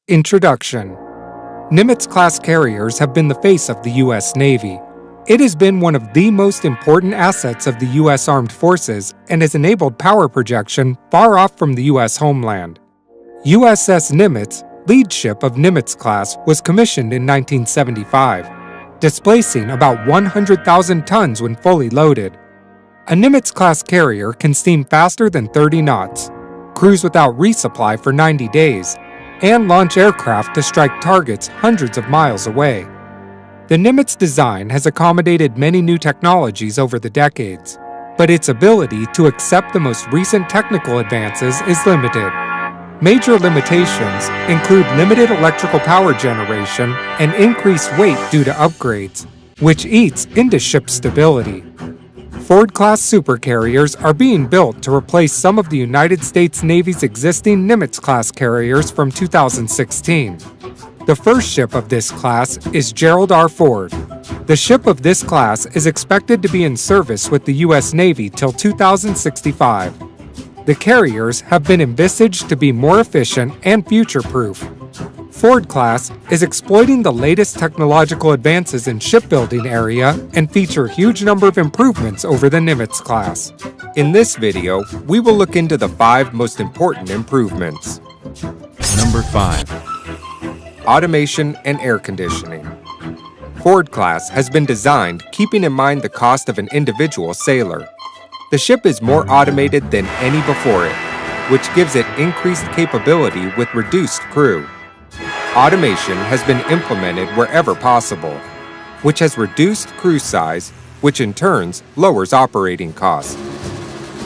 Introduction. Nimitz-class carriers have been the face of the U.S. Navy. It has been one of the most important assets of the U.S. Armed Forces and has enabled power projection far off from the U.S. homeland. USS Nimitz, lead ship of Nimitz-class, was commissioned in 1975, displacing about 100,000 tons when fully loaded. A Nimitz-class carrier can steam faster than 30 knots, cruise without resupply for 90 days, and launch aircraft to strike targets hundreds of miles away. The Nimitz design has accommodated many new technologies over the decades, but its ability to accept the most recent technical advances is limited. Major limitations include limited electrical power generation and increased weight due to upgrades, which eats into ship stability. Ford-class supercarriers are being built to replace some of the United States Navy's existing Nimitz-class carriers from 2016. The first ship of this class is Gerald R. Ford. The ship of this class is expected to be in service with the U.S. Navy till 2065. The carriers have been envisaged to be more efficient and future-proof. Ford-class is exploiting the latest technological advances in shipbuilding area and feature a huge number of improvements over the Nimitz-class. In this video, we will look into the 5 most important improvements. Number 5. Automation and air conditioning. Ford-class has been designed keeping in mind the cost of an individual sailor. The ship is more automated than any before it, which gives it increased capability with reduced crew. Automation has been implemented wherever possible, which has reduced crew size, which in turn lowers operating costs.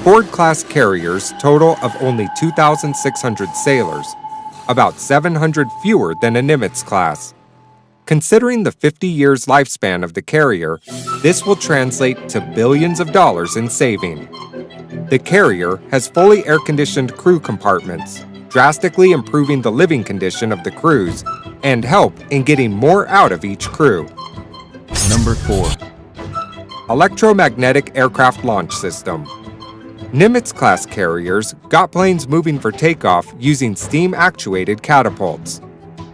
Ford-class carriers total of only 2,600 sailors, about 700 fewer than a Nimitz-class. Considering the 50 years lifespan of the carrier, this will translate to billions of dollars in saving. The carrier has fully air-conditioned crew compartments, drastically improving the living condition of the crews and help in getting more out of each crew. Number 4. Electromagnetic aircraft launch system. Nimitz-class carriers got planes moving for takeoff using steam-actuated catapults.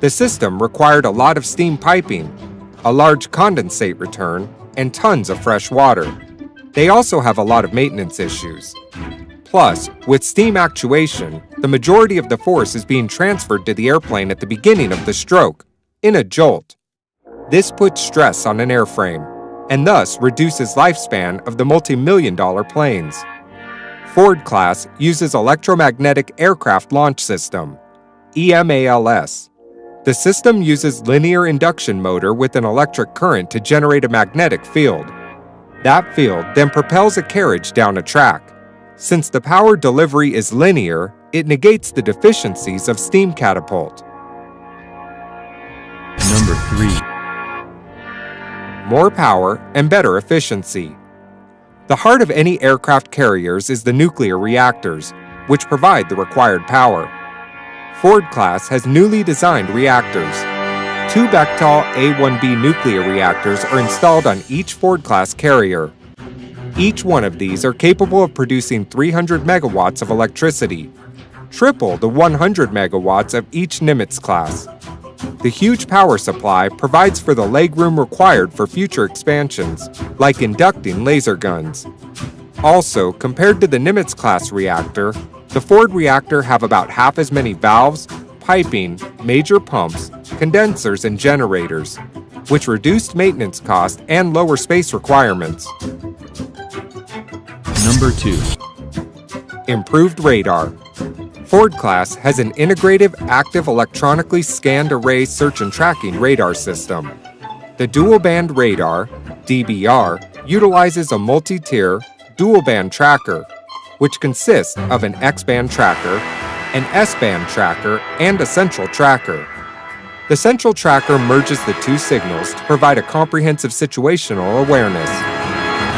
The system required a lot of steam piping, a large condensate return, and tons of fresh water. They also have a lot of maintenance issues. Plus, with steam actuation, the majority of the force is being transferred to the airplane at the beginning of the stroke, in a jolt. This puts stress on an airframe, and thus reduces lifespan of the multi-million-dollar planes. Ford-class uses Electromagnetic Aircraft Launch System, EMALS. The system uses linear induction motor with an electric current to generate a magnetic field. That field then propels a carriage down a track. Since the power delivery is linear, it negates the deficiencies of steam catapult. Number 3. More power and better efficiency. The heart of any aircraft carriers is the nuclear reactors, which provide the required power. Ford-class has newly designed reactors. 2 Bechtel A1B nuclear reactors are installed on each Ford-class carrier. Each one of these are capable of producing 300 megawatts of electricity, triple the 100 megawatts of each Nimitz-class. The huge power supply provides for the legroom required for future expansions, like inducting laser guns. Also, compared to the Nimitz-class reactor, the Ford reactor have about half as many valves, piping, major pumps, condensers, and generators, which reduced maintenance costs and lower space requirements. Number 2. Improved radar. Ford-class has an integrative active electronically scanned array search and tracking radar system. The dual-band radar, DBR, utilizes a multi-tier, dual-band tracker, which consists of an X-band tracker, an S-band tracker, and a central tracker. The central tracker merges the 2 signals to provide a comprehensive situational awareness.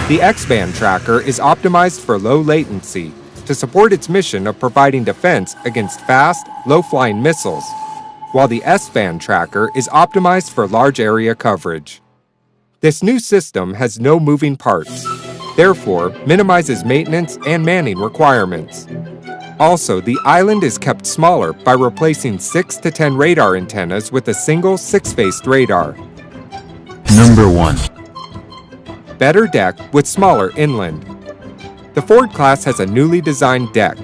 The X-band tracker is optimized for low latency to support its mission of providing defense against fast, low-flying missiles, while the S-band tracker is optimized for large area coverage. This new system has no moving parts, therefore minimizes maintenance and manning requirements. Also, the island is kept smaller by replacing 6 to 10 radar antennas with a single 6-faced radar. Number 1. Better deck with smaller inland. The Ford class has a newly designed deck.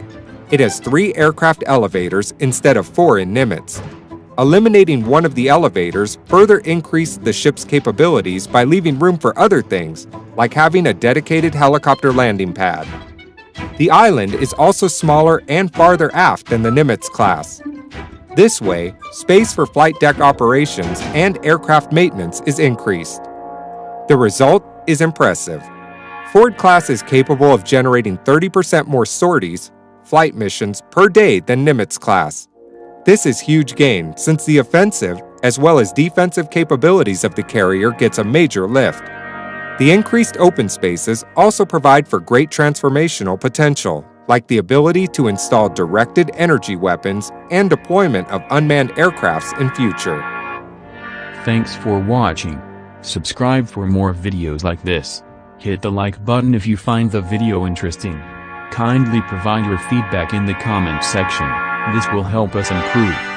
It has 3 aircraft elevators instead of 4 in Nimitz. Eliminating one of the elevators further increased the ship's capabilities by leaving room for other things, like having a dedicated helicopter landing pad. The island is also smaller and farther aft than the Nimitz class. This way, space for flight deck operations and aircraft maintenance is increased. The result is impressive. Ford class is capable of generating 30% more sorties, flight missions, per day than Nimitz class. This is huge gain since the offensive as well as defensive capabilities of the carrier gets a major lift. The increased open spaces also provide for great transformational potential, like the ability to install directed energy weapons and deployment of unmanned aircrafts in future. Thanks for watching. Subscribe for more videos like this. Hit the like button if you find the video interesting. Kindly provide your feedback in the comment section. This will help us improve.